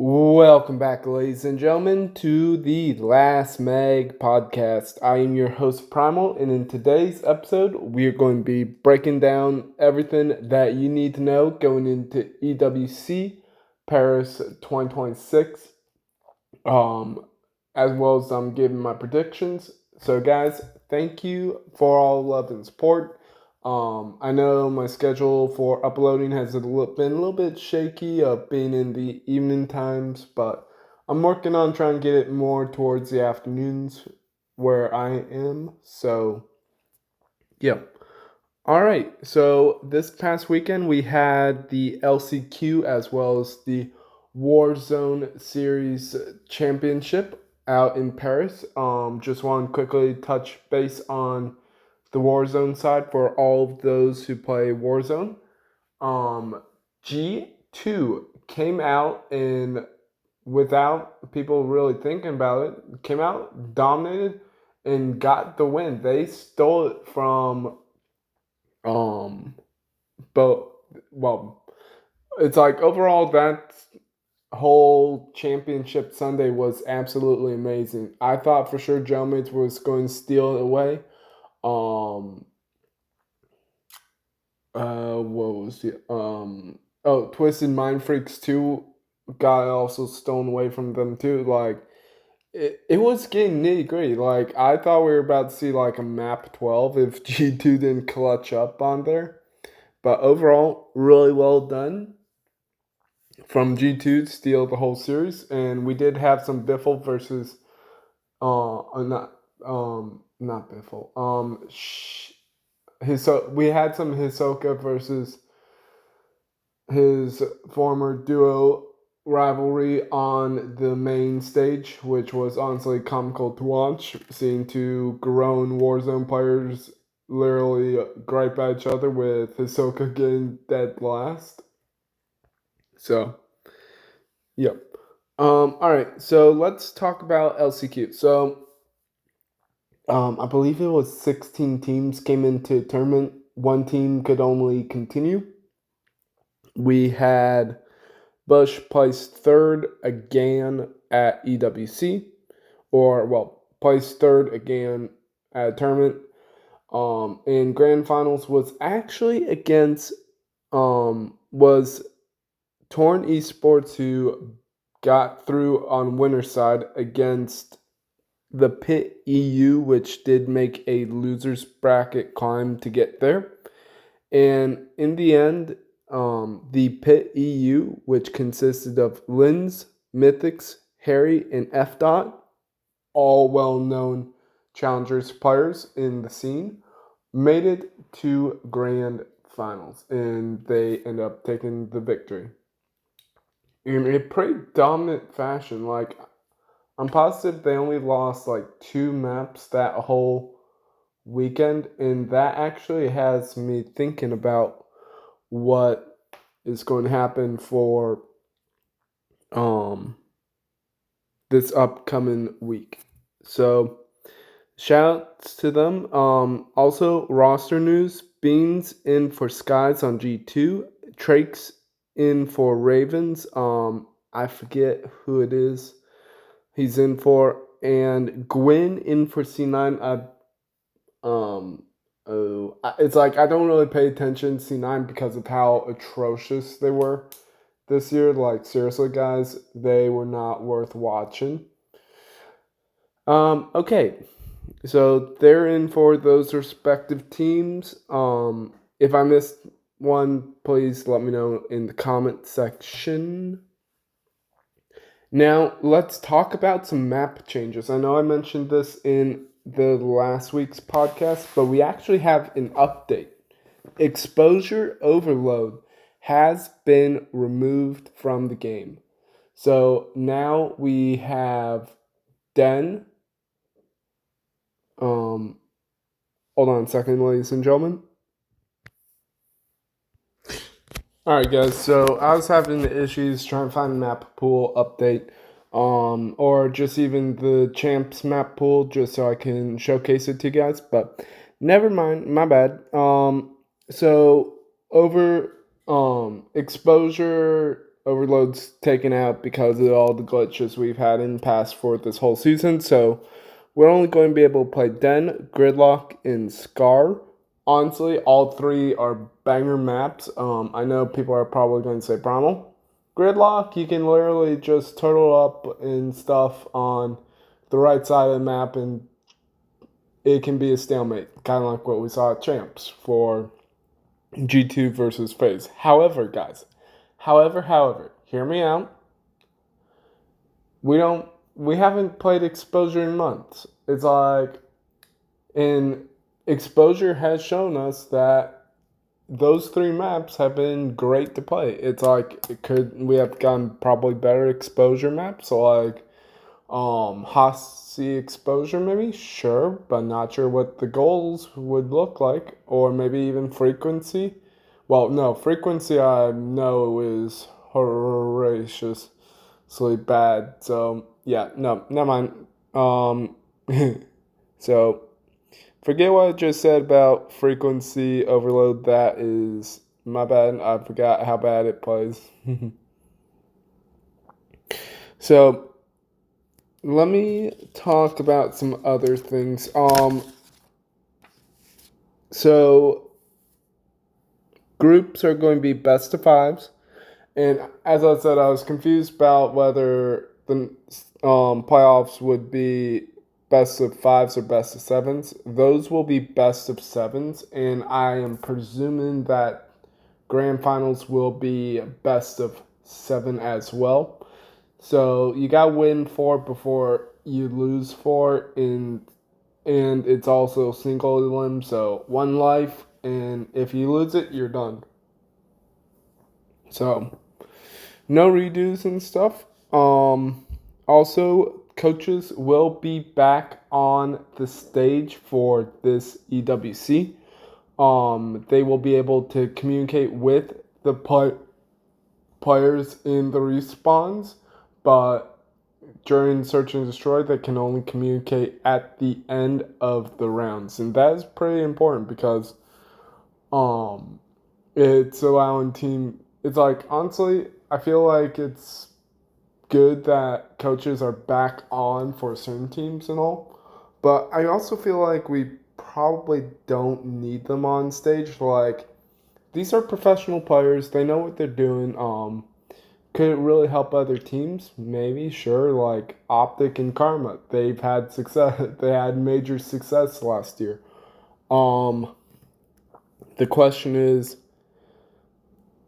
Welcome back, ladies and gentlemen, to the Last Mag podcast. I am your host, Primal, and in today's episode, we're going to be breaking down everything that you need to know going into EWC Paris 2026, as well as I'm giving my predictions. So, guys, thank you for all love and support. I know my schedule for uploading has been a little bit shaky of being in the evening times, but I'm working on trying to get it more towards the afternoons where I am. So, yeah. All right. So, this past weekend we had the LCQ as well as the Warzone Series Championship out in Paris. Just want to quickly touch base on the Warzone side for all of those who play Warzone. G2 came out and without people really thinking about it, came out, dominated, and got the win. They stole it from but well, it's like overall that whole championship Sunday was absolutely amazing. I thought for sure Gelmans was going to steal it away. Um, what was the Twisted Mind Freaks 2 got also stolen away from them too. Like it was getting nitty gritty. Like I thought we were about to see like a map 12 if G2 didn't clutch up on there. But overall, really well done from G2 to steal the whole series. And we did have some Biffle versus not Biffle. We had some Hisoka versus his former duo rivalry on the main stage, which was honestly comical to watch, seeing two grown Warzone players literally gripe at each other with Hisoka getting dead last. So, yep. All right, so let's talk about LCQ. So, I believe it was 16 teams came into tournament. One team could only continue. We had Bush placed third again at EWC, placed third again at a tournament. And grand finals was actually against was Torn Esports, who got through on winner's side against the Pit EU, which did make a losers bracket climb to get there. And in the end, the Pit EU, which consisted of Lins, Mythics, Harry, and F. Dot, all well-known challengers players in the scene, made it to grand finals, and they end up taking the victory in a pretty dominant fashion. Like I'm positive they only lost like 2 maps that whole weekend, and that actually has me thinking about what is going to happen for this upcoming week. So shouts to them. Also roster news: Beans in for Skies on G2, Trakes in for Ravens. I forget who it is he's in for, and Gwyn in for C9. It's like I don't really pay attention to C9 because of how atrocious they were this year. Like seriously, guys, they were not worth watching. Okay, so they're in for those respective teams. If I missed one, please let me know in the comment section. Now, let's talk about some map changes. I know I mentioned this in the last week's podcast, but we actually have an update. Exposure overload has been removed from the game. So now we have Den. Hold on a second, ladies and gentlemen. Alright, guys, so I was having issues trying to find a map pool update, or just even the champs map pool, just so I can showcase it to you guys, but never mind, my bad. So over exposure Overload's taken out because of all the glitches we've had in past for this whole season. So we're only going to be able to play Den, Gridlock, and Scar. Honestly, all three are banger maps. I know people are probably going to say Primal. Gridlock, you can literally just turtle up and stuff on the right side of the map, and it can be a stalemate, kind of like what we saw at Champs for G2 versus FaZe. However, guys, hear me out. We haven't played Exposure in months. It's like, and Exposure has shown us that those three maps have been great to play. It's like we have gotten probably better Exposure maps, so like Hossie Exposure maybe, sure, but not sure what the goals would look like, or maybe even Frequency. Well, no, Frequency I know is horaciously bad, so yeah, no, never mind. So forget what I just said about Frequency Overload. That is my bad. I forgot how bad it plays. So let me talk about some other things. So groups are going to be best of fives, and as I said, I was confused about whether the playoffs would be best of fives or best of sevens. Those will be best of sevens, and I am presuming that grand finals will be best of seven as well. So you got to win four before you lose four, and it's also single elim, so one life, and if you lose it, you're done. So no redos and stuff. Also, coaches will be back on the stage for this EWC. They will be able to communicate with the players in the respawns, but during Search and Destroy, they can only communicate at the end of the rounds, and that is pretty important because it's allowing team. It's like, honestly, I feel like it's good that coaches are back on for certain teams and all, but I also feel like we probably don't need them on stage. Like, these are professional players; they know what they're doing. Could it really help other teams? Maybe, sure. Like Optic and Karma, they've had success. They had major success last year. Um, the question is,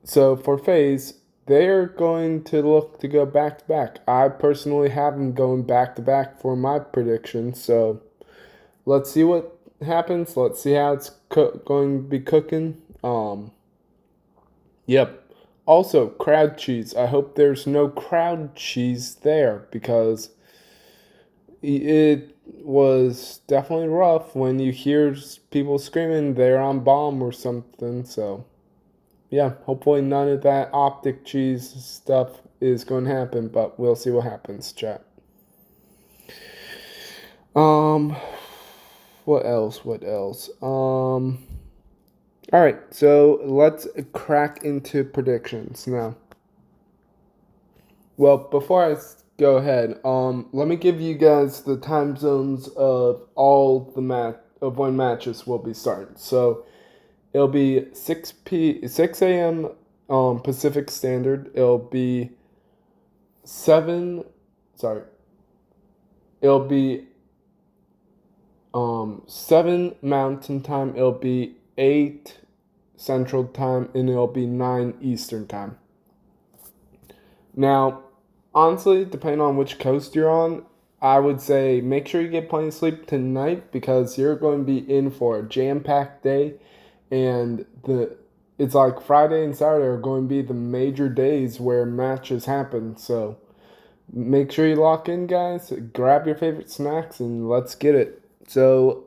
so for FaZe, they're going to look to go back to back. I personally have them going back to back for my prediction. So let's see what happens. Let's see how it's going to be cooking. Yep. Also, crowd cheese. I hope there's no crowd cheese there because it was definitely rough when you hear people screaming they're on bomb or something. So, yeah, hopefully none of that optic cheese stuff is going to happen, but we'll see what happens, chat. What else? All right, so let's crack into predictions now. Well, before I go ahead, let me give you guys the time zones of all the when matches will be starting. So it'll be 6 a.m. Pacific Standard. It'll be 7. Sorry. It'll be 7 Mountain Time. It'll be 8 Central Time, and it'll be 9 Eastern Time. Now, honestly, depending on which coast you're on, I would say make sure you get plenty of sleep tonight because you're going to be in for a jam-packed day, and it's like Friday and Saturday are going to be the major days where matches happen. So make sure you lock in, guys. Grab your favorite snacks and let's get it. So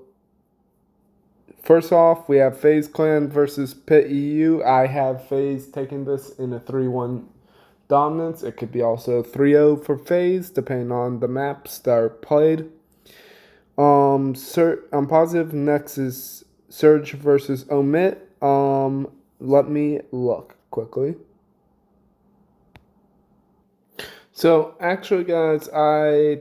first off, we have FaZe Clan versus Pit EU. I have FaZe taking this in a 3-1 dominance. It could be also 3-0 for FaZe, depending on the maps that are played. I'm positive next is Surge versus Omit. Let me look quickly. So actually, guys, I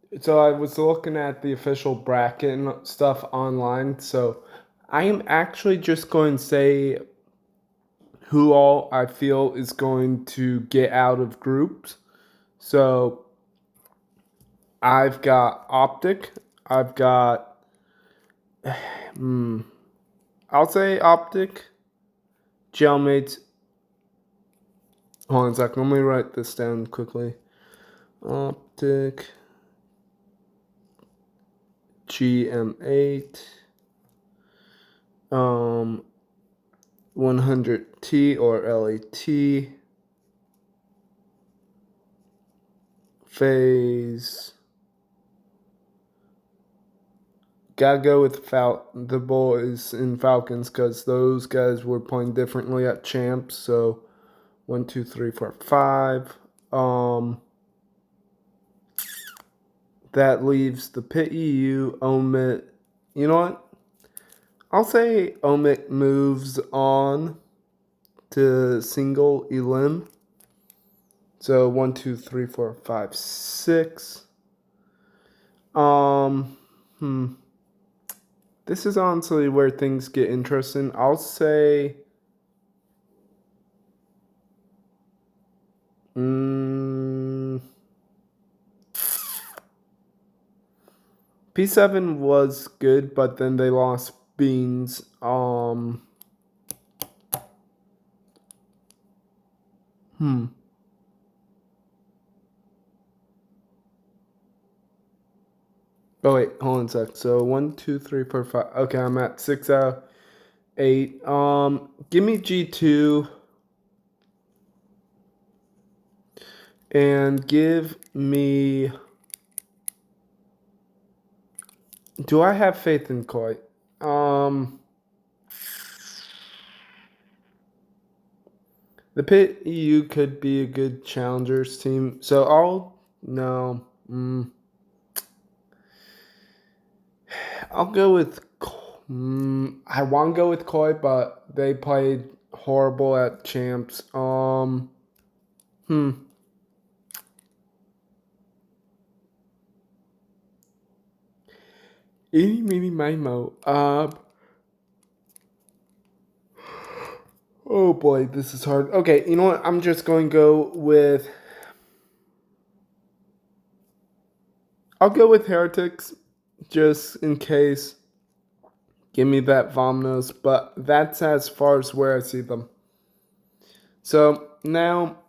was looking at the official bracket and stuff online. So I am actually just going to say who all I feel is going to get out of groups. So I've got Optic. I've got, I'll say Optic, Gelmates. Hold on a second. Let me write this down quickly. Optic, GM8, 100T or LAT, FaZe. Gotta go with the boys in Falcons because those guys were playing differently at champs. So 1, 2, 3, 4, 5. That leaves the Pit EU, Omit. You know what? I'll say Omit moves on to single elim. So 1, 2, 3, 4, 5, 6. This is honestly where things get interesting. I'll say P7 was good, but then they lost Beans. Oh wait, hold on a sec. So 1, 2, 3, 4, 5. Okay, I'm at 6 out of 8. Give me G2 and give me. Do I have faith in Koi? The Pit EU could be a good challengers team. So I'll go with. I want to go with Koi, but they played horrible at champs. Eeny, meeny, miny, mo. Oh boy, this is hard. Okay, you know what? I'm just going to go with. I'll go with Heretics, just in case. Give me that Vomnos, but that's as far as where I see them. So now,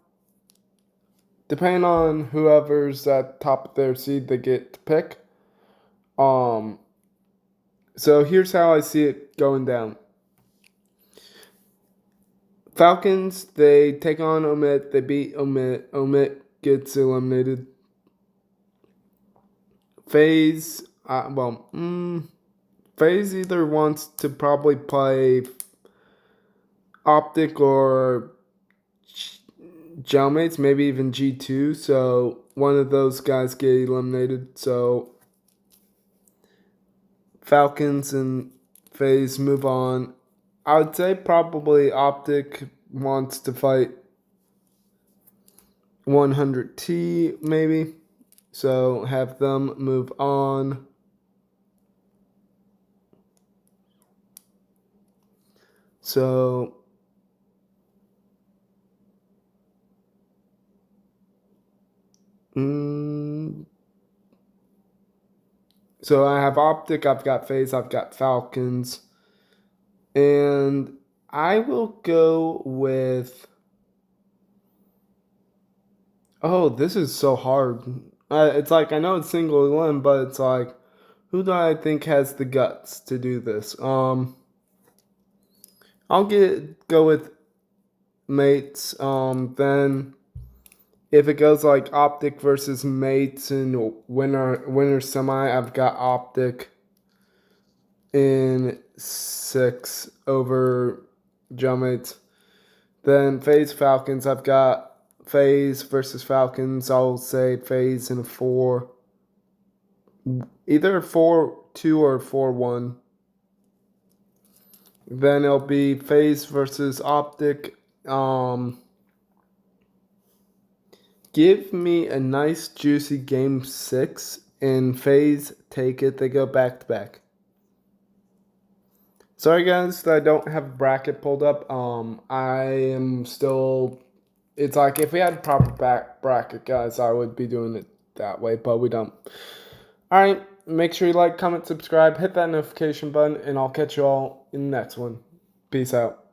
depending on whoever's at top of their seed, they get to pick. So here's how I see it going down. Falcons, they take on Omit. They beat Omit. Omit gets eliminated. FaZe, FaZe either wants to probably play Optic or Gelmates, maybe even G2. So one of those guys get eliminated. So Falcons and FaZe move on. I would say probably Optic wants to fight 100T, maybe. So have them move on. So so I have Optic, I've got FaZe, I've got Falcons. And I will go with. Oh, this is so hard. It's like, I know it's single elim, but it's like, who do I think has the guts to do this? I'll go with Mates. Then if it goes like Optic versus Mates and winner semi, I've got Optic in 6 over Gelmates. Then FaZe Falcons, I've got FaZe versus Falcons. I'll say FaZe in a 4. Either 4-2 or 4-1. Then it'll be FaZe versus Optic. Give Give me a nice juicy game 6 and FaZe take it. They go back to back. Sorry guys that I don't have a bracket pulled up. I am still. It's like if we had a proper bracket, guys, I would be doing it that way, but we don't. All right, make sure you like, comment, subscribe, hit that notification button, and I'll catch you all in the next one. Peace out.